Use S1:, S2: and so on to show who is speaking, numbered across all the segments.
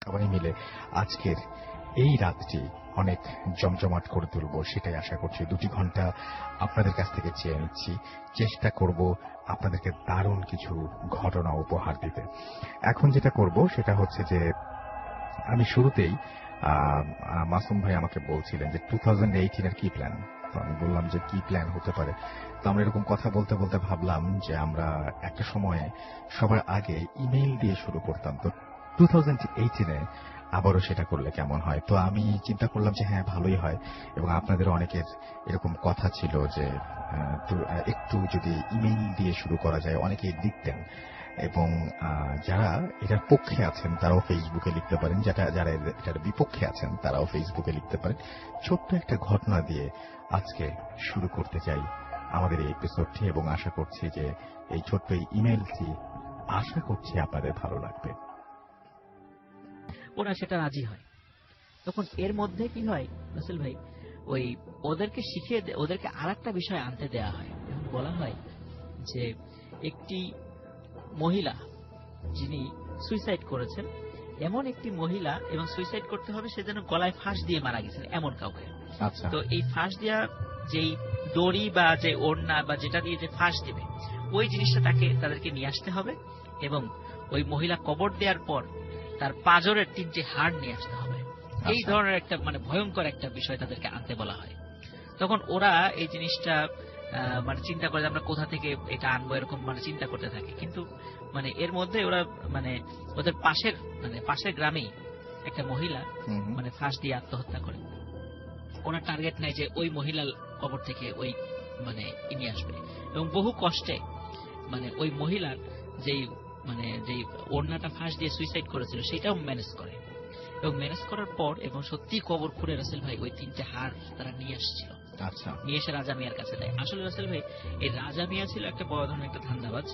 S1: সবাই মিলে আজকের এই রাতটি অনেক জমজমাট করে তুলব, সেটাই আশা করছি। 2 ঘন্টা আপনাদের কাছ থেকে চেয়ে নিচ্ছি, চেষ্টা করব আপনাদেরকে দারুণ কিছু ঘটনা উপহার দিতে। এখন যেটা করব সেটা হচ্ছে যে আমি শুরুতেই মাসুম ভাই আমাকে বলছিলেন যে 2018 এর কি প্ল্যান। তো আমি বললাম যে কি প্ল্যান হতে পারে। তো আমরা এরকম কথা বলতে বলতে ভাবলাম যে আমরা একটা সময়ে সবার আগে ইমেইল দিয়ে শুরু করতাম, তো 2018 আবারও সেটা করলে কেমন হয়। তো আমি চিন্তা করলাম যে হ্যাঁ, ভালোই হয়। এবং আপনাদের অনেকের এরকম কথা ছিল যে একটু যদি ইমেইল দিয়ে শুরু করা যায়, অনেকেই লিখতেন। এবং যারা এটার পক্ষে আছেন তারাও ফেসবুকে লিখতে পারেন, যারা এটার বিপক্ষে আছেন তারাও ফেসবুকে লিখতে পারেন। ছোট্ট একটা ঘটনা দিয়ে আজকে শুরু করতে চাই আমাদের এই এপিসোডটি, এবং আশা করছি যে এই ছোট্ট ইমেইলটি আশা করছি আপনাদের ভালো লাগবে।
S2: ওরা সেটা রাজি হয়। তখন এর মধ্যে কি হয় রাসেল ভাই, ওই ওদেরকে শিখিয়ে ওদেরকে আর একটা বিষয় আনতে দেয়া হয়। বলা হয় যে একটি মহিলা যিনি সুইসাইড করেছেন, এমন একটি মহিলা, এবং সুইসাইড করতে হবে সে যেন গলায় ফাঁস দিয়ে মারা গেছেন এমন কাউকে। তো এই ফাঁস দেওয়া যেই দড়ি বা যে ওড়না বা যেটা দিয়ে যে ফাঁস দেবে, ওই জিনিসটা তাদেরকে নিয়ে আসতে হবে, এবং ওই মহিলা কবর দেওয়ার পর তার পাঁজরের 3টে হাড় নিয়ে আসতে হবে। এই ধরনের একটা মানে ভয়ঙ্কর একটা বিষয় তাদেরকে আনতে বলা হয়। তখন ওরা এই জিনিসটা মানে চিন্তা করে আমরা কোথা থেকে এটা আনবো, এরকম মানে চিন্তা করতে থাকে। কিন্তু মানে এর মধ্যে ওরা মানে ওদের পাশের গ্রামেই একটা মহিলা মানে ফাঁস দিয়ে আত্মহত্যা করে। ওরা টার্গেট নেয় যে ওই মহিলার কবর থেকে ওই মানে নিয়ে আসবে, এবং বহু কষ্টে মানে ওই মহিলার যেই ওড়নাটা ফাঁস দিয়ে সুইসাইড করেছিল সেটাও ম্যানেজ করে, এবং ম্যানেজ করার পর এবং সত্যি কবর খুঁড়ে রাসেল ভাই ওই 3টে হাড় তারা নিয়ে আসছিল। নিয়ে এসে রাজা মিয়ার কাছে দেয়। আসলে রাসেল ভাই এই রাজা মিয়া ছিল একটা বড় ধরনের একটা ধান্দাবাজ।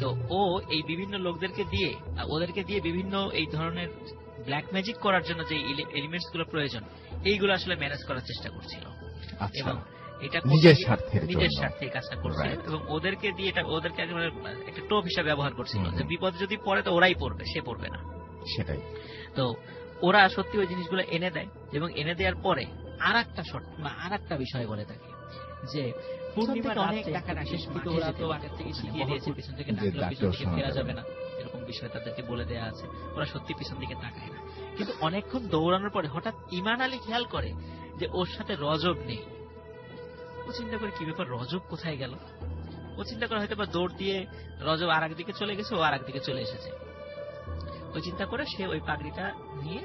S2: তো ও এই বিভিন্ন লোকদেরকে দিয়ে ওদেরকে দিয়ে বিভিন্ন এই ধরনের ব্ল্যাক ম্যাজিক করার জন্য যে এলিমেন্টস গুলো প্রয়োজন এইগুলো আসলে ম্যানেজ করার চেষ্টা করছিল, এবং এটা নিজের স্বার্থে কাজটা করছিল, এবং ওদেরকে দিয়ে ওদেরকে একটা টোপ হিসাবে ব্যবহার করছিল যে বিপদ যদি পড়ে তো ওরাই পড়বে, সে পড়বে না। সেটাই। তো ওরা সত্যি ওই জিনিসগুলো এনে দেয়, এবং এনে দেওয়ার পরে আর একটা বিষয় বলে থাকে যে পূর্ণিমার অনেক টাকা শেষ থেকে ওরা তো আগের থেকে শিখিয়ে দিয়েছে পিছন থেকে ডাকলো, পিছন থেকে ফেরা যাবে না, এরকম বিষয় তাদেরকে বলে দেওয়া আছে। ওরা সত্যি পিছন দিকে তাকায় না। কিন্তু অনেকক্ষণ দৌড়ানোর পরে হঠাৎ ইমান আলী খেয়াল করে যে ওর সাথে রজব নেই। ও চিন্তা করে কি ব্যাপার, রজব কোথায় গেল। ও চিন্তা করে হয়তো বা দৌড় দিয়ে রজব আর একদিকে চলে গেছে, ও আর একদিকে চলে এসেছে। ওই চিন্তা করে সে ওই পাগড়িটা নিয়ে,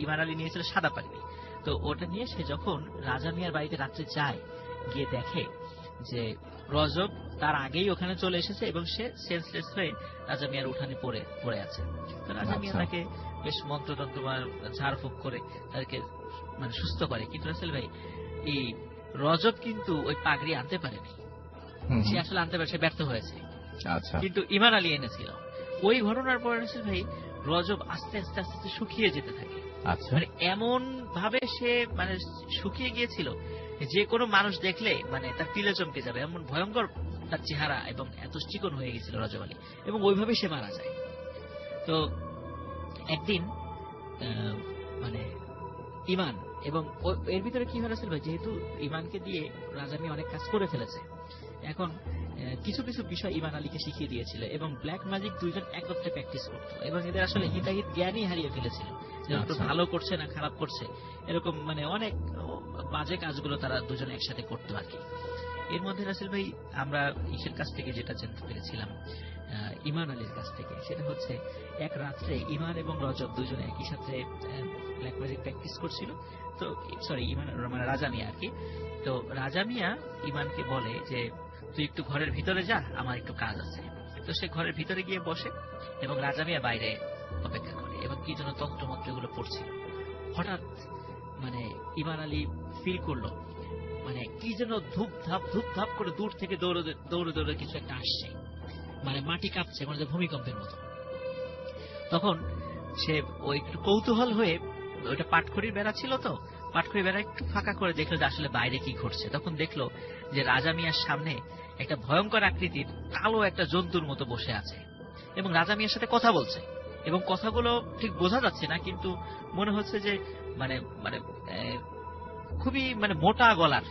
S2: ইমান আলী নিয়েছিল সাদা পাগড়ি, তো ওটা নিয়ে সে যখন রাজা মিয়ার বাড়িতে রাত্রে যায়, গিয়ে দেখে যে রজব তার আগেই ওখানে চলে এসেছে, এবং সে সেন্সলেস হয়ে রাজা মিয়ার উঠানে পড়ে আছে। তো রাজা মিয়া তাকে বেশ মন্ত্রতন্ত্র ঝাড়ফুঁক করে তাদেরকে মানে সুস্থ করে। কিন্তু রাসেল ভাই এই রজব কিন্তু ওই পাগড়ি আনতে পারেনি, সে আসলে আনতে পারে, সে ব্যর্থ হয়েছে। কিন্তু ইমান আলী এনেছিল। ওই ঘটনার পরে রাসেল ভাই রজব আস্তে আস্তে আস্তে আস্তে শুকিয়ে যেতে থাকে। মানে এমন ভাবে সে মানে শুকিয়ে গিয়েছিল যে কোনো মানুষ দেখলে মানে তার পিলে চমকে যাবে, এমন ভয়ঙ্কর তার চেহারা, এবং এত চিকন হয়ে গেছিল রজব আলী, এবং ওইভাবে সে মারা যায়। তো একদিন মানে ইমান, এবং এর ভিতরে কি হয়েছিল ভাই, যেহেতু ইমানকে দিয়ে রাজা মিয়া অনেক কাজ করে ফেলেছে, এখন কিছু কিছু বিষয় ইমান আলীকে শিখিয়ে দিয়েছিল, এবং ব্ল্যাক ম্যাজিক দুইজন একত্রে প্র্যাকটিস করতো, এবং এদের আসলে হিতাহিত জ্ঞানই হারিয়ে ফেলেছিল, ভালো করছে না খারাপ করছে, এরকম মানে অনেক বাজে কাজগুলো তারা দুজনে একসাথে করতো আর কি। এর মধ্যে রাসেল ভাই আমরা ইসের কাছ থেকে যেটা জানতে পেরেছিলাম ইমান আলীর কাছ থেকে, সেটা হচ্ছে এক রাত্রে ইমান এবং রজব দুজনে একই সাথে ব্ল্যাক ম্যাজিক প্র্যাকটিস করছিল। তো সরি, ইমান মানে রাজা মিয়া আর কি। তো রাজা মিয়া ইমানকে বলে যে তুই একটু ঘরের ভিতরে যা, আমার একটু কাজ আছে। তো সে ঘরের ভিতরে গিয়ে বসে, এবং রাজা মিয়া বাইরে অপেক্ষা করে, এবং কি যেন তন্ত্রমন্ত্রগুলো পড়ছিল। হঠাৎ মানে ইমান আলী ফিল করলো মানে কি যেন ধূপ ধাপ করে দূর থেকে দৌড়ে দৌড়ে কিছু একটা আসছে, মানে মাটি কাঁপছে, মানে ভূমিকম্পের মতো। তখন সে ওই একটু কৌতূহল হয়ে, ওইটা পাটখড়ির বেড়া ছিল, তো পাটখড়ির বেড়া একটু ফাঁকা করে দেখলো যে আসলে বাইরে কি ঘটছে। তখন দেখলো যে রাজা মিয়ার সামনে একটা ভয়ঙ্কর আকৃতির কালো একটা জন্তুর মতো বসে আছে, এবং রাজা মিয়ার সাথে কথা বলছে। এবং কথাগুলো ঠিক বোঝা যাচ্ছে না, কিন্তু মনে হচ্ছে যে মানে মানে খুবই মানে মোটা গলার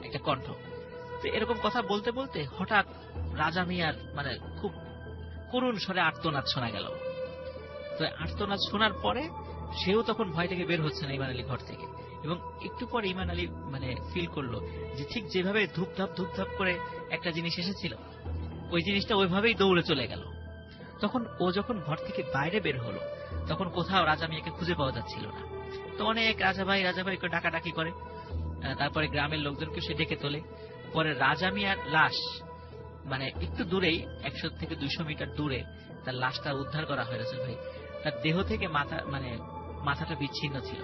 S2: একটা কণ্ঠ। তো এরকম কথা বলতে বলতে হঠাৎ রাজা মিয়ার মানে খুব করুণ স্বরে আর্তনাদ শোনা গেল। তো আর্তনাদ শোনার পরে সেও তখন ভয় থেকে বের হচ্ছে না ইমান আলী ঘর থেকে, এবং একটু পরে ইমান আলী মানে ফিল করলো যে ঠিক যেভাবে ধূপধাপ করে একটা জিনিস এসেছিল, ওই জিনিসটা ওইভাবেই দৌড়ে চলে গেল। তখন ও যখন ঘর থেকে বাইরে বের হলো, তখন কোথাও রাজা মিয়াকে খুঁজে পাওয়া যাচ্ছিল না। তো অনেক রাজা ভাই করে ডাকাডাকি করে, তারপরে গ্রামের লোকজনকে সে ডেকে তোলে। পরে রাজা মিয়ার লাশ মানে একটু দূরেই 100 থেকে 200 মিটার দূরে তার লাশটা উদ্ধার করা হয়েছে ভাই। তার দেহ থেকে মাথাটা বিচ্ছিন্ন ছিল,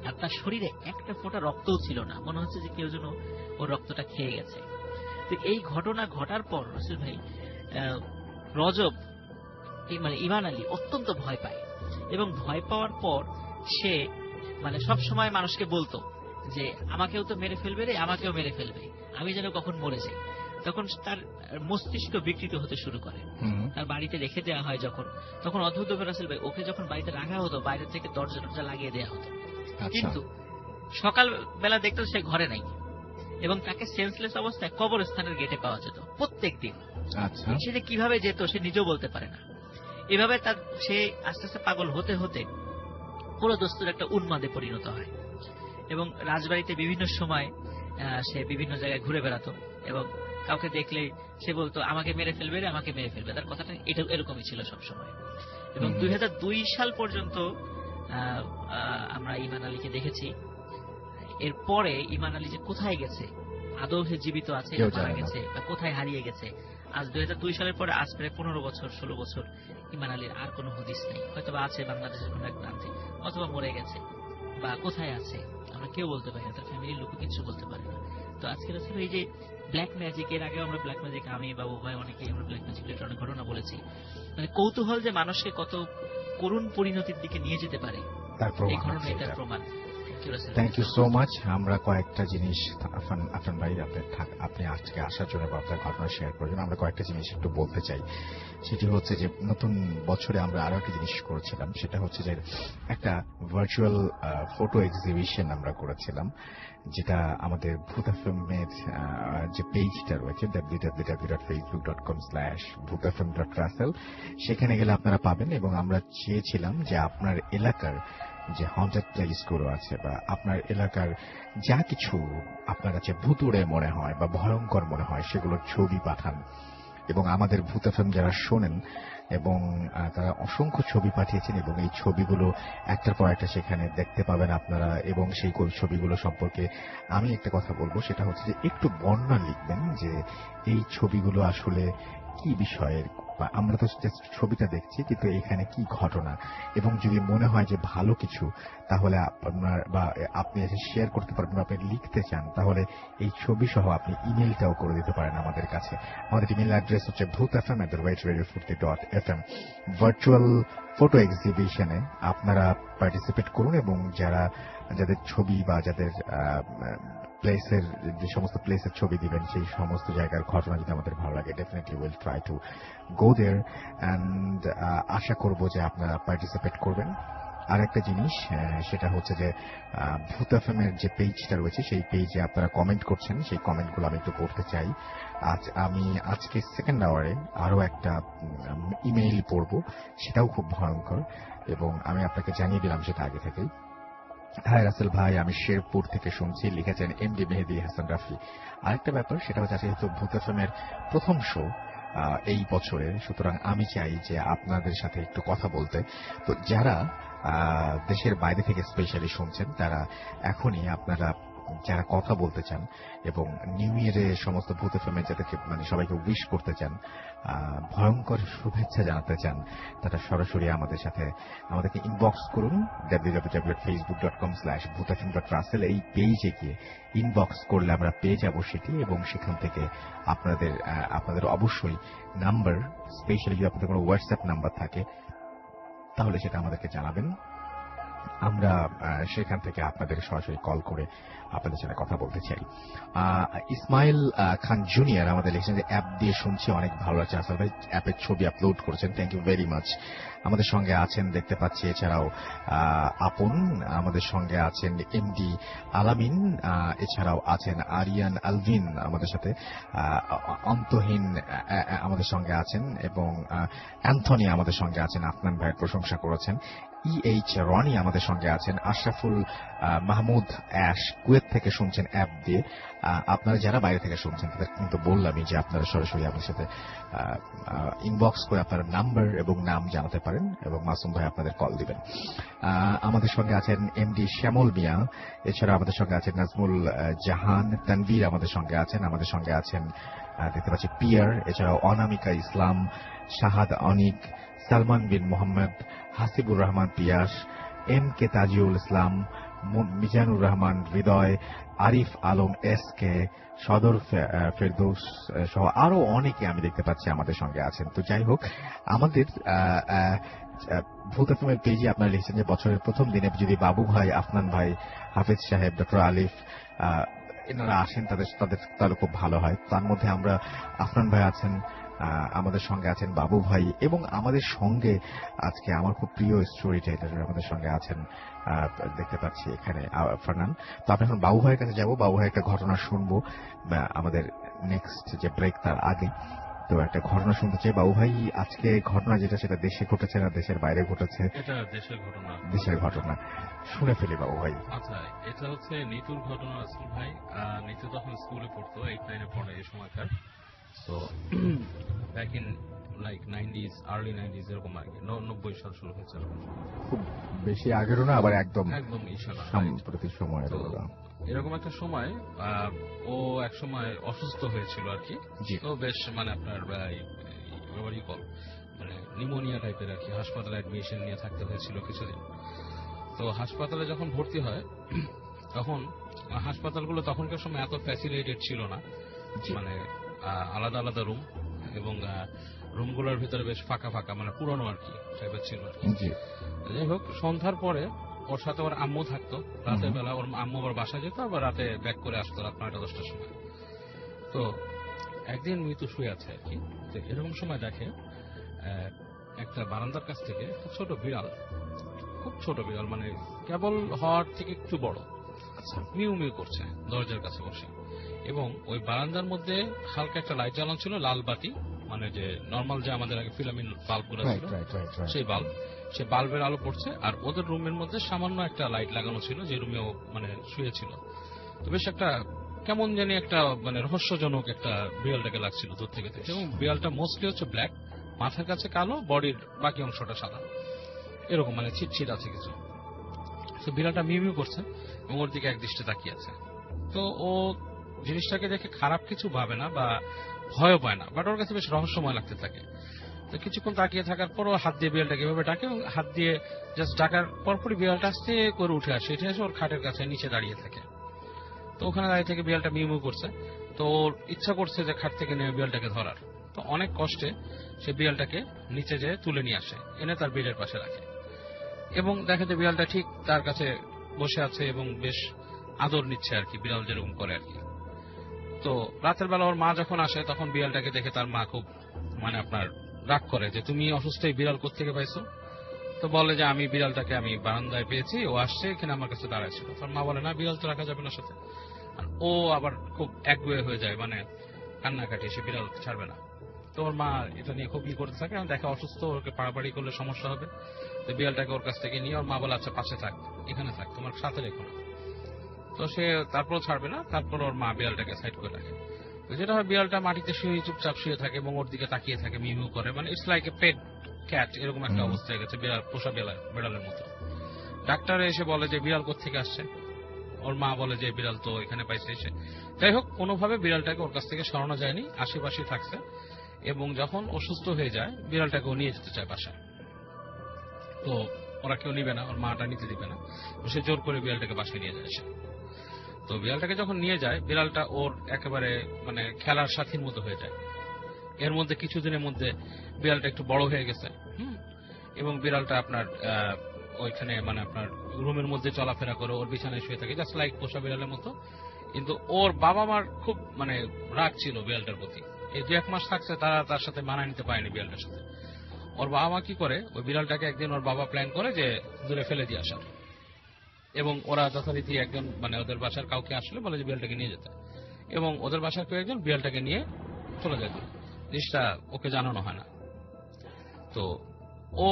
S2: আর তার শরীরে একটা ফোঁটা রক্তও ছিল না। মনে হচ্ছে যে কেউ যেন ওর রক্তটা খেয়ে গেছে। তো এই ঘটনা ঘটার পর রসুল ভাই রজব মানে ইমান আলী অত্যন্ত ভয় পায়, এবং ভয় পাওয়ার পর সে মানে সব সময় মানুষকে বলতো যে আমাকেও তো মেরে ফেলবে রে, আমাকেও মেরে ফেলবে, আমি যেন কখন মরে যাই। তখন তার মস্তিষ্ক বিকৃত হতে শুরু করে। তার বাড়িতে রেখে দেওয়া হয় যখন, তখন অদ্ভুত রাসেল ভাই ওকে যখন বাড়িতে রাখা হতো বাইরে থেকে দরজা লাগিয়ে দেওয়া হতো, কিন্তু সকাল বেলা দেখতো সে ঘরে নাই, এবং তাকে সেন্সলেস অবস্থায় কবরস্থানের গেটে পাওয়া যেত প্রত্যেক দিন। সেটা কিভাবে যেত সে নিজেও বলতে পারে না। এভাবে তার সে আস্তে আস্তে পাগল হতে হতে পুরো দস্তুর একটা উন্মাদে পরিণত হয়, এবং রাজবাড়িতে বিভিন্ন সময় সে বিভিন্ন জায়গায় ঘুরে বেড়াতো, এবং কাউকে দেখলে সে বলতো আমাকে মেরে ফেলবে রে, আমাকে মেরে ফেলবে। তার কথাটা এটা এরকমই ছিল সব সময়। এবং 2002 সাল পর্যন্ত আমরা ইমান আলীকে দেখেছি। এরপরে ইমান আলী যে কোথায় গেছে, আদৌ সে জীবিত আছে না মারা গেছে বা কোথায় হারিয়ে গেছে, আজ 2002 সালের পরে আজ প্রায় 15 বছর 16 বছর ইমান আলীর আর কোনো হদিস নেই। হয়তো বা আছে বাংলাদেশের কোনো এক প্রান্তে, অথবা মরে গেছে, বা কোথায় আছে আমরা কেউ বলতে পারি না, তার ফ্যামিলির লোক কিছু বলতে পারে না। তো আজকের আসলে এই যে ব্ল্যাক ম্যাজিক, এর আগে আমরা ব্ল্যাক ম্যাজিক, আমি বা উভয় অনেকেই আমরা ব্ল্যাক ম্যাজিক রিলেটেড অনেক ঘটনা বলেছি। মানে কৌতূহল যে মানুষকে কত করুণ পরিণতির দিকে নিয়ে যেতে পারে, এই ঘটনা এটার প্রমাণ।
S1: Thank you so much. আমরা কয়েকটা জিনিস আফরান ভাই আপনি আজকে আসার জন্য বা আপনার ঘটনা শেয়ার করার জন্য আমরা কয়েকটা জিনিস একটু বলতে চাই। সেটি হচ্ছে যে নতুন বছরে আমরা আরো একটা জিনিস করেছিলাম, সেটা হচ্ছে যে একটা ভার্চুয়াল ফটো এক্সিবিশন আমরা করেছিলাম, যেটা আমাদের ভূত এফএমের যে পেজটা রয়েছে www.facebook.com/bhutfm.russell, সেখানে গেলে আপনারা পাবেন। এবং আমরা চেয়েছিলাম যে আপনার এলাকার যে হন্টেড প্লেসগুলো আছে বা আপনার এলাকার যা কিছু আপনার কাছে ভুতুড়ে মনে হয় বা ভয়ঙ্কর মনে হয় সেগুলোর ছবি পাঠান। এবং আমাদের ভূত এফএম যারা শোনেন এবং তারা অসংখ্য ছবি পাঠিয়েছেন, এবং এই ছবিগুলো একটার পর একটা সেখানে দেখতে পাবেন আপনারা। এবং সেই ছবিগুলো সম্পর্কে আমি একটা কথা বলবো, সেটা হচ্ছে যে একটু বর্ণনা লিখবেন যে এই ছবিগুলো আসলে কি বিষয়ের, বা আমরা তো ছবিটা দেখছি কিন্তু এখানে কি ঘটনা। এবং যদি মনে হয় যে ভালো কিছু, তাহলে আপনার বা আপনি এসে শেয়ার করতে পারবেন, আপনি লিখতে চান, তাহলে এই ছবি সহ আপনি ইমেলটাও করে দিতে পারেন আমাদের কাছে। আমাদের ইমেল অ্যাড্রেস হচ্ছে bhutfm@radio40.fm। ভার্চুয়াল ফটো এক্সিবিশনে আপনারা পার্টিসিপেট করুন, এবং যাদের ছবি বা যাদের প্লেসের যে সমস্ত প্লেসের ছবি দিবেন, সেই সমস্ত জায়গার ঘটনা যদি আমাদের ভালো লাগে, definitely will try to go there, and আশা করব যে আপনারা পার্টিসিপেট করবেন। আর একটা জিনিস, সেটা হচ্ছে যে ভূত এফএমের যে পেজটা রয়েছে সেই পেজে আপনারা কমেন্ট করছেন, সেই কমেন্টগুলো আমি একটু পড়তে চাই। আমি আজকে সেকেন্ড আওয়ারে আরো একটা ইমেইল পড়ব, সেটাও খুব ভয়ঙ্কর, এবং আমি আপনাকে জানিয়ে দিলাম সেটা আগে থেকেই। হাই রাসেল ভাই, আমি শেরপুর থেকে শুনছি, লিখেছেন এমডি মেহেদী হাসান রাফি। আরেকটা ব্যাপার, সেটা হচ্ছে যেহেতু ভূত এফএমের প্রথম শো এই বছরে, সুতরাং আমি চাই যে আপনাদের সাথে একটু কথা বলতে। তো যারা দেশের বাইরে থেকে স্পেশালি শুনছেন, তারা এখনই আপনারা যারা কথা বলতে চান এবং নিউ ইয়ারে সমস্ত ভূত এফএমে যাদেরকে মানে সবাইকে উইশ করতে চান, ভয়ঙ্কর শুভেচ্ছা জানাতে চান, তারা সরাসরি আমাদেরকে ইনবক্স করুন www.facebook.com/bhutfm.russell। এই পেজে গিয়ে ইনবক্স করলে আমরা পেয়ে যাব সেটি, এবং সেখান থেকে আপনাদের অবশ্যই নাম্বার, স্পেশালি যদি আপনাদের কোনো হোয়াটসঅ্যাপ নাম্বার থাকে তাহলে সেটা আমাদেরকে জানাবেন। আমরা সেখান থেকে আপনাদের সরাসরি কল করে আপনাদের সাথে কথা বলতে চাই। ইসমাইল খান জুনিয়র আমাদের লিখছেন যে অ্যাপ দিয়ে শুনছি, অনেক ভালো লাগছে। আসল ভাই অ্যাপের ছবি আপলোড করেছেন, থ্যাংক ইউ ভেরি মাচ। আমাদের সঙ্গে আছেন দেখতে পাচ্ছি, এছাড়াও আপন আমাদের সঙ্গে আছেন, এমডি আলামিন, এছাড়াও আছেন আরিয়ান আলভিন আমাদের সাথে, অন্তহীন আমাদের সঙ্গে আছেন, এবং অ্যান্থনি আমাদের সঙ্গে আছেন, আফনান ভাইয়ের প্রশংসা করেছেন। EH রনি আমাদের সঙ্গে আছেন, আশরাফুল মাহমুদ অ্যাশ কুয়েত থেকে শুনছেন অ্যাপ দিয়ে। আপনারা যারা বাইরে থেকে শুনছেন তাদের কিন্তু বললামই যে আপনারা সরাসরি আমাদের সাথে ইনবক্স করে আপনার নাম্বার এবং নাম জানাতে পারেন এবং মাসুম ভাই আপনাদের কল দিবেন। আমাদের সঙ্গে আছেন এমডি শ্যামল মিয়া, এছাড়া আমাদের সঙ্গে আছেন নাজমুল জাহান, তানভীর আমাদের সঙ্গে আছেন, আমাদের সঙ্গে আছেন দেখতে পাচ্ছি পিয়ার, এছাড়াও অনামিকা ইসলাম, শাহাদ অনিক, সালমান বিন মোহাম্মদ, হাসিবুর রহমান পিয়াস, এম কে তাজিউল ইসলাম, মিজানুর রহমান হৃদয়, আরিফ আলম SK, সদর ফেরদৌস সহ আরো অনেকে আমি দেখতে পাচ্ছি আমাদের সঙ্গে আছেন। তো যাই হোক, আমাদের ভূত এফএমের পেজে আপনারা লিখছেন যে বছরের প্রথম দিনে যদি বাবু ভাই, আফনান ভাই, হাফেজ সাহেব, ডক্টর আলিফ এনারা আসেন তাহলে খুব ভালো হয়। তার মধ্যে আমরা আফনান ভাই আছেন, আমাদের সঙ্গে আছেন বাবু ভাই, এবং আমাদের সঙ্গে আজকে আমার খুব প্রিয় স্টোরি টেলার আমাদের সঙ্গে আছেন দেখতে পাচ্ছি এখানে ফারনান। তো আপনি এখন বাবু ভাইয়ের কাছে যাব, বাবু ভাই একটা ঘটনা শুনবো আমাদের নেক্সট যে ব্রেক তার আগে। তো একটা ঘটনা শুনতে চাই বাবু ভাই, আজকে ঘটনা যেটা সেটা দেশে ঘটেছে না দেশের বাইরে ঘটেছে?
S3: এটা দেশের ঘটনা।
S1: দেশের ঘটনা শুনে ফেলি বাবু ভাই।
S3: আচ্ছা, এটা হচ্ছে নিতুর ঘটনা আসল ভাই। নিতু তখন স্কুলে পড়তো, 8-9 পড়ে এই সময়কার। So back in like 90s, early 90s এরকম আর কি, 90 সাল শুরু হয়েছে এরকম।
S1: খুব বেশি আগেরও না, আবার একদম
S3: ইশারা
S1: সাম্প্রতি সময়ের।
S3: এরকম একটা সময় ও এক সময় অসুস্থ হয়েছিল আর কি। তো বেশ মানে আপনার মানে নিউমোনিয়া টাইপের আর কি, হাসপাতালে অ্যাডমিশন নিয়ে থাকতে হয়েছিল কিছুদিন। তো হাসপাতালে যখন ভর্তি হয় তখন হাসপাতালগুলো তখনকার সময় এত ফ্যাসিলিটেড ছিল না, মানে আলাদা আলাদা রুম, এবং রুমগুলোর ভিতরে বেশ ফাঁকা ফাঁকা, মানে পুরনো আর কি টাইপের ছিল আর কি। যাই হোক, সন্ধ্যার পরে ওর সাথে ওর আম্মু থাকতো, রাতের বেলা ওর আম্মু আবার বাসায় যেত, আবার রাতে ব্যাক করে আসতো রাত 9টা-10টার সময়। তো একদিন মৃত্যু শুয়ে আছে আর কি। তো এরকম সময় দেখে একটা বারান্দার কাছ থেকে একটা ছোট বিড়াল, খুব ছোট বিড়াল, মানে কেবল হওয়ার থেকে একটু বড়, মিউ মিউ করছে দরজার কাছে বসে। এবং ওই বারান্দার মধ্যে হালকা একটা লাইট জ্বালানো ছিল, লাল বাতি, মানে যে নর্মাল যে আমাদের আগে ফিলামিন বাল্বগুলো ছিল সেই বাল্ব, সে বাল্বের আলো পড়ছে। আর ওদের রুমের মধ্যে সামান্য একটা লাইট লাগানো ছিল যে রুমে ও মানে শুয়েছিল। তো বেশ একটা কেমন জানি একটা মানে রহস্যজনক একটা বিড়ালটাকে লাগছিল দূর থেকে। এবং বিড়ালটা মোস্টলি হচ্ছে ব্ল্যাক, মাথার কাছে কালো, বডির বাকি অংশটা সাদা, এরকম মানে ছিটছিট আছে কিছু। তো বিড়ালটা মিউ মিউ করছে এবং ওর দিকে এক দৃষ্টি তাকিয়ে আছে। তো ও জিনিসটাকে দেখে খারাপ কিছু ভাবে না বা ভয়ও পায় না, বাট ওর কাছে বেশ রহস্যময় লাগতে থাকে। তো কিছুক্ষণ তাকিয়ে থাকার পর ও হাত দিয়ে বিড়ালটাকে এভাবে ডাকে, এবং হাত দিয়ে জাস্ট ডাকার পরপরই বিড়ালটা আস্তে করে উঠে আসে, উঠে এসে ওর খাটের কাছে নিচে দাঁড়িয়ে থাকে। তো ওখানে দাঁড়িয়ে থেকে বিড়ালটা মিউ মিউ করছে। তো ওর ইচ্ছা করছে যে খাট থেকে নেমে বিড়ালটাকে ধরার। তো অনেক কষ্টে সে বিড়ালটাকে নিচে যেয়ে তুলে নিয়ে আসে, এনে তার বেডের পাশে রাখে, এবং দেখে যে বিড়ালটা ঠিক তার কাছে বসে আছে এবং বেশ আদর নিচ্ছে আর কি, বিড়াল যেরকম করে আর কি। তো রাতের বেলা ওর মা যখন আসে তখন বিড়ালটাকে দেখে তার মা খুব মানে আপনার রাগ করে যে তুমি অসুস্থ এই বিড়াল কোত্থেকে পাইছো। তো বলে যে আমি বিড়ালটাকে আমি বারান্দায় পেয়েছি, ও আসছে এখানে আমার কাছে দাঁড়াইছিল। তোর মা বলে না, বিড়াল তো রাখা যাবে না সাথে। ও আবার খুব একগুয়ে হয়ে যায়, মানে কান্নাকাটি, সে বিড়াল ছাড়বে না। তো ওর মা এটা নিয়ে খুব করতে থাকে, দেখে অসুস্থ, ওকে পাড়াপাড়ি করলে সমস্যা হবে। তো বিড়ালটাকে ওর কাছ থেকে নিয়ে ওর মা বলে আচ্ছা পাশে থাক, এখানে থাক, তোমার সাথে রেখো না। তো সে তারপরও ছাড়বে না। তারপর ওর মা বিড়ালটাকে সাইড করে রাখে। তো যেটা হয়, বিড়ালটা মাটিতে শুয়ে চুপচাপ শুয়ে থাকে এবং ওর দিকে তাকিয়ে থাকে, মিউ মিউ করে, মানে it's like a pet cat, এরকম একটা অবস্থা হয়ে গেছে, বিড়াল পোষা বিড়ালের মতো। ডাক্তার এসে বলে যে বিড়াল কোত্থেকে আসছে। ওর মা বলে যে বিড়াল তো এখানে পাইছে এসে। যাই হোক, কোনোভাবে বিড়ালটাকে ওর কাছ থেকে সরানো যায়নি, আশেপাশে থাকছে। এবং যখন অসুস্থ হয়ে যায় বিড়ালটাকেও নিয়ে যেতে চায় বাসায়। তো ওরা কেউ নিবে না, ওর মাটা নিতে দিবে না, সে জোর করে বিড়ালটাকে বাসায় নিয়ে যায় সে। তো বিড়ালটাকে যখন নিয়ে যায়, বিড়ালটা ওর একেবারে মানে খেলার সাথীর মতো হয়ে যায়। এর মধ্যে কিছুদিনের মধ্যে বিড়ালটা একটু বড় হয়ে গেছে, এবং বিড়ালটা আপনার ওইখানে মানে আপনার রুমের মধ্যে চলাফেরা করে, ওর বিছানায় শুয়ে থাকে, জাস্ট লাইক পোষা বিড়ালের মতো। কিন্তু ওর বাবা মার খুব মানে রাগ ছিল বিড়ালটার প্রতি। এই 2-1 মাস থাকছে, তারা তার সাথে মানায় নিতে পারেনি বিড়ালটার সাথে। ওর বাবা মা কি করে, ওই বিড়ালটাকে একদিন ওর বাবা প্ল্যান করে যে দূরে ফেলে দিয়ে আসার, এবং ওরা যথারীতি একজন মানে ওদের বাসার কাউকে আসলে বলে যে বিড়ালটাকে নিয়ে যেতে, এবং ওদের বাসার কেউ একজন বিড়ালটাকে নিয়ে চলে যায়। জিনিসটা ওকে জানানো হয় না। তো ও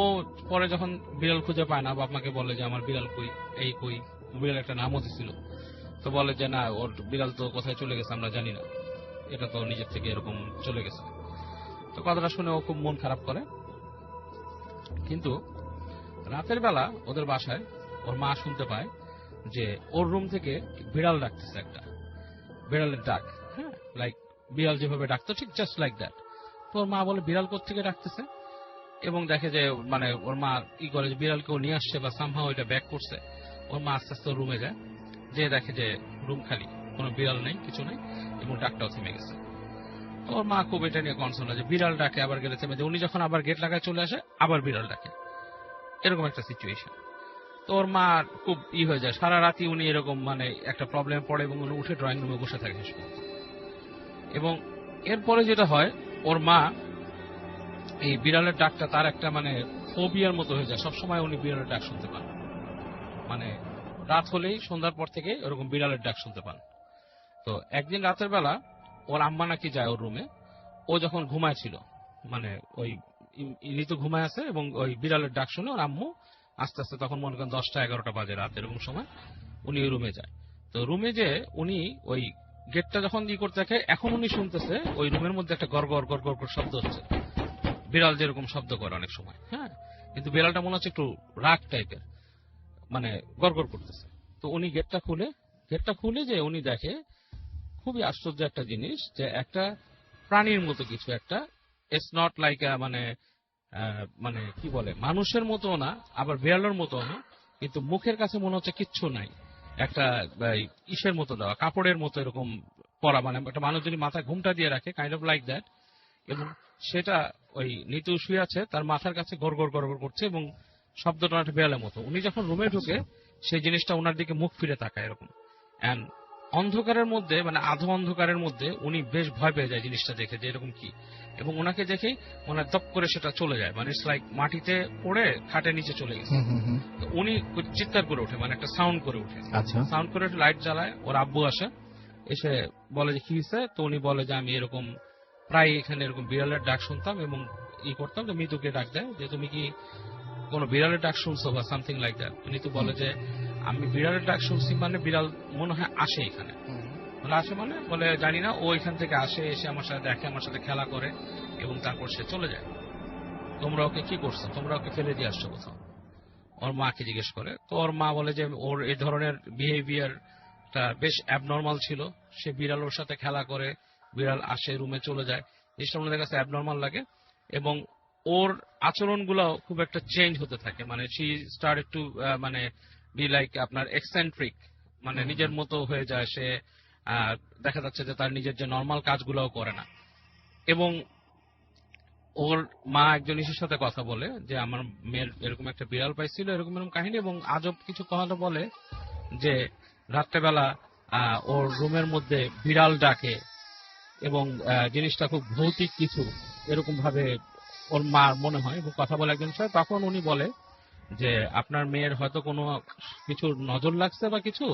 S3: পরে যখন বিড়াল খুঁজে পায় না, বাপ মাকে বলে যে আমার বিড়াল কই, এই কই। বিড়াল একটা নামও দিছিল, তো বলে যে না, ওর বিড়াল তো কোথায় চলে গেছে আমরা জানি না, এটা তো নিজের থেকে এরকম চলে গেছে। তো কথাটা শুনে ও খুব মন খারাপ করে। কিন্তু রাতের বেলা ওদের বাসায় ওর মা শুনতে পায় যে ওর রুম থেকে বিড়াল ডাকতেছে, একটা বিড়ালের ডাক, হ্যাঁ, লাইক বিড়াল যেভাবে ডাকতো ঠিক জাস্ট লাইক দ্যাট। তো ওর মা বলে বিড়াল কোত্থেকে ডাকতেছে, এবং দেখে যে মানে ওর মা কি করে যে বিড়ালকেও নিয়ে আসছে বা সামহাও ওইটা ব্যাক করছে। ওর মা আস্তে আস্তে রুমে যায়, যে দেখে যে রুম খালি, কোনো বিড়াল নেই, কিছু নেই, এবং ডাকটাও থেমে গেছে। তো ওর মা খুব এটা নিয়ে কনসার্ন যে বিড়াল ডাকে আবার গেলে থেমে যায়, উনি যখন আবার গেট লাগায় চলে আসে আবার বিড়াল ডাকে, এরকম একটা সিচুয়েশন। তো ওর মা খুব হয়ে যায়, সারা রাতি উনি এরকম মানে একটা প্রবলেম পড়ে, এবং উনি উঠে ড্রয়িং রুমে বসে থাকে শেষ পর্যন্ত। এবং এরপরে যেটা হয়, ওর মা এই বিড়ালের ডাকটা তার একটা মানে ফোবিয়ার মতো হয়ে যায়, সবসময় উনি বিড়ালের ডাক শুনতে পান, মানে রাত হলেই সন্ধ্যার পর থেকে ওরকম বিড়ালের ডাক শুনতে পান। তো একদিন রাতের বেলা ওর আম্মা নাকি যায় ওর রুমে, ও যখন ঘুমায় ছিল, মানে ওই ঋতু ঘুমায় আছে, এবং ওই বিড়ালের ডাক শুনে ওর আম্মু আস্তে আস্তে, তখন মনে করেন 10টা-11টা বাজে রাত, এরকম সময় উনি ওই রুমে যায়। তো রুমে যে উনি ওই গেটটা যখন করতে থাকে, এখন উনি শুনতেছে ওই রুমের মধ্যে একটা গড়গড় গড়গড় করে শব্দ হচ্ছে, বিড়াল যেরকম শব্দ করে অনেক সময়, হ্যাঁ, কিন্তু বিড়ালটা মনে হচ্ছে একটু রাগ টাইপের, মানে গড়গড় করতেছে। তো উনি গেটটা খুলে যে উনি দেখে খুবই আশ্চর্য একটা জিনিস, যে একটা প্রাণীর মতো কিছু একটা, ইটস নট লাইক মানে মানে কি বলে, মানুষের মতো না, আবার বিড়ালের মতো না, কিন্তু মুখের কাছে মনে হচ্ছে কিচ্ছু নাই, একটা ইসের মতো দেওয়া, কাপড়ের মতো এরকম পরা, মানে একটা মানুষ যদি মাথায় ঘুমটা দিয়ে রাখে, কাইন্ড অফ লাইক দ্যাট। এবং সেটা ওই নিতু শুয়ে আছে, তার মাথার কাছে গড়গড় গড়গড় করছে, এবং শব্দটা একটা বিড়ালের মতো। উনি যখন রুমে ঢুকে, সেই জিনিসটা ওনার দিকে মুখ ফিরে তাকায় এরকম, এন্ড অন্ধকারের মধ্যে, মানে আধো অন্ধকারের মধ্যে উনি বেশ ভয় পেয়ে যায় জিনিসটা দেখে, যে এরকম কি, এবং ওনাকে দেখেই ওনার দপ করে সেটা চলে যায়, মানে ইটস লাইক মাটিতে পড়ে খাটের নিচে চলে গেছে। তো উনি চিৎকার করে ওঠে, মানে একটা সাউন্ড করে ওঠে, সাউন্ড করে লাইট জ্বালায়, ওর আব্বু আসে, এসে বলে যে কি হয়েছে। তো উনি বলে যে আমি এরকম প্রায় এখানে এরকম বিড়ালের ডাক শুনতাম, এবং করতাম, যে মৃত্যুকে ডাক দেয় যে তুমি কি কোনো বিড়ালের ডাক শুনছো বা সামথিং লাইক দ্যাট। উনি তো বলে যে আমি বিড়ালের ডাক শুনছি, মানে বিড়াল মনে হয় আসে এখানে। বলে আসে মানে, বলে জানি না, ও এখান থেকে আসে, এসে আমার সাথে দেখে, আমার সাথে খেলা করে, এবং তারপর সে চলে যায়। তোমরা ওকে কি করছো, তোমরা ওকে ফেলে দিয়ে আসছো কোথাও, ওর মাকে জিজ্ঞেস করে। তো ওর মা বলে যে ওর এই ধরনের বিহেভিয়ারটা বেশ অ্যাবনর্মাল ছিল, সে বিড়াল ওর সাথে খেলা করে, বিড়াল আসে, রুমে চলে যায়, জিনিসটা ওনাদের কাছে অ্যাবনর্মাল লাগে, এবং ওর আচরণগুলো খুব একটা চেঞ্জ হতে থাকে, মানে শি স্টার্টেড টু মানে বি লাইক আপনার এক্সেন্ট্রিক, মানে নিজের মতো হয়ে যায় সে। দেখা যাচ্ছে যে তার নিজের যে নর্মাল কাজগুলোও করে না। এবং ওর মা একজন ইসের সাথে কথা বলে যে আমার মেয়ের এরকম একটা বিড়াল পাইছিল, এরকম এরকম কাহিনী, এবং আজব কিছু কথা বলে যে রাত্রেবেলা ওর রুমের মধ্যে বিড়াল ডাকে, এবং জিনিসটা খুব ভৌতিক কিছু, এরকম ভাবে ওর মা মনে হয়, এবং কথা বলে একজন সাথে। তখন উনি বলে যে আপনার মেয়ের হয়তো কোনো কিছুর নজর লাগছে বা কিছু,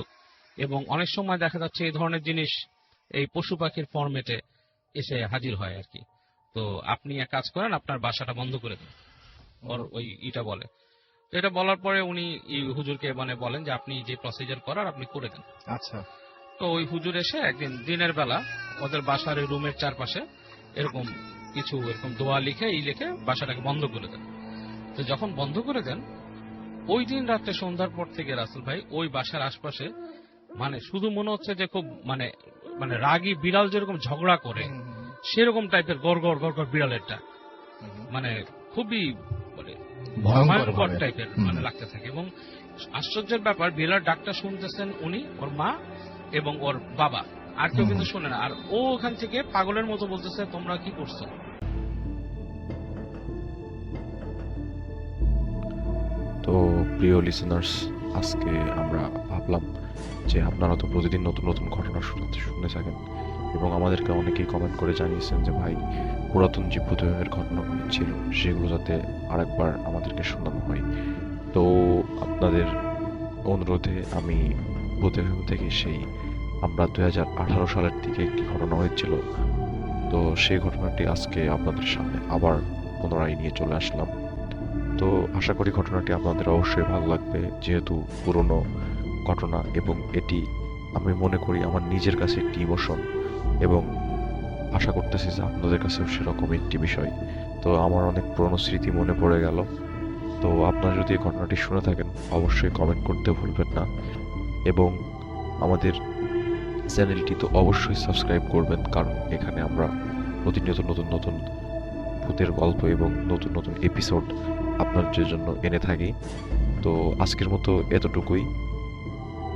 S3: এবং অনেক সময় দেখা যাচ্ছে এই ধরনের জিনিস এই পশু পাখির ফরম্যাটে এসে হাজির হয় আর কি। তো আপনি এক কাজ করেন, আপনার বাসাটা বন্ধ করে দিন, ওর ওই ইটা বলে। তো এটা বলার পরে উনি হুজুরকে মানে বলেন যে আপনি যে প্রসিজার করার আপনি করে দেন।
S1: আচ্ছা।
S3: তো ওই হুজুর এসে একদিন দিনের বেলা ওদের বাসার রুমের চারপাশে এরকম কিছু এরকম দোয়া লিখে লিখে বাসাটাকে বন্ধ করে দেন। তো যখন বন্ধ করে দেন, ওই দিন রাত্রে সন্ধ্যার পর থেকে রাসেল ভাই ওই বাসার আশপাশে মানে শুধু মনে হচ্ছে যে খুব মানে মানে রাগী বিড়াল যেরকম ঝগড়া করে সেরকম টাইপের গড়গড় গড়গড় বিড়ালেরটা, মানে খুবই মানে ভয়ঙ্কর টাইপের মানে লাগতে থাকে। এবং আশ্চর্যের ব্যাপার, বিড়াল ডাকটা শুনতেছেন উনি, ওর মা এবং ওর বাবা, আর কেউ কিন্তু শোনে না। আর ও ওখান থেকে পাগলের মতো বলতেছে তোমরা কি করছো।
S1: তো
S4: প্রিয় লিসেনার্স, আজকে আমরা ভাবলাম যে আপনারা তো প্রতিদিন নতুন নতুন ঘটনা শুনে থাকেন এবং আমাদেরকে অনেকেই কমেন্ট করে জানিয়েছেন যে ভাই, পুরাতন যে ভূতভূমির ঘটনাগুলো ছিল সেগুলো যাতে আরেকবার আমাদেরকে শোনানো হয়। তো আপনাদের অনুরোধে আমি ভূতভূমি থেকে সেই আমরা 2018 সালের দিকে একটি ঘটনা হয়েছিল, তো সেই ঘটনাটি আজকে আপনাদের সামনে আবার পুনরায় নিয়ে চলে আসলাম। তো আশা করি ঘটনাটি আপনাদের অবশ্যই ভালো লাগবে, যেহেতু পুরনো ঘটনা এবং এটি আমি মনে করি আমার নিজের কাছে একটি ইমোশন, এবং আশা করতেছি যে আপনাদের কাছেও সেরকম একটি বিষয়। তো আমার অনেক পুরনো স্মৃতি মনে পড়ে গেল। তো আপনারা যদি এই ঘটনাটি শুনে থাকেন অবশ্যই কমেন্ট করতে ভুলবেন না, এবং আমাদের চ্যানেলটি তো অবশ্যই সাবস্ক্রাইব করবেন, কারণ এখানে আমরা প্রতিনিয়ত নতুন নতুন ভূতের গল্প এবং নতুন নতুন এপিসোড আপনাদের জন্য এনে থাকি। তো আজকের মতো এতটুকুই।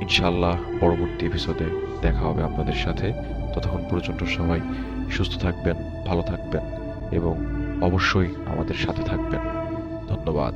S4: ইনশাআল্লাহ পরবর্তী এপিসোডে দেখা হবে আপনাদের সাথে। ততক্ষণ পর্যন্ত সবাই সুস্থ থাকবেন, ভালো থাকবেন এবং অবশ্যই আমাদের সাথে থাকবেন। ধন্যবাদ।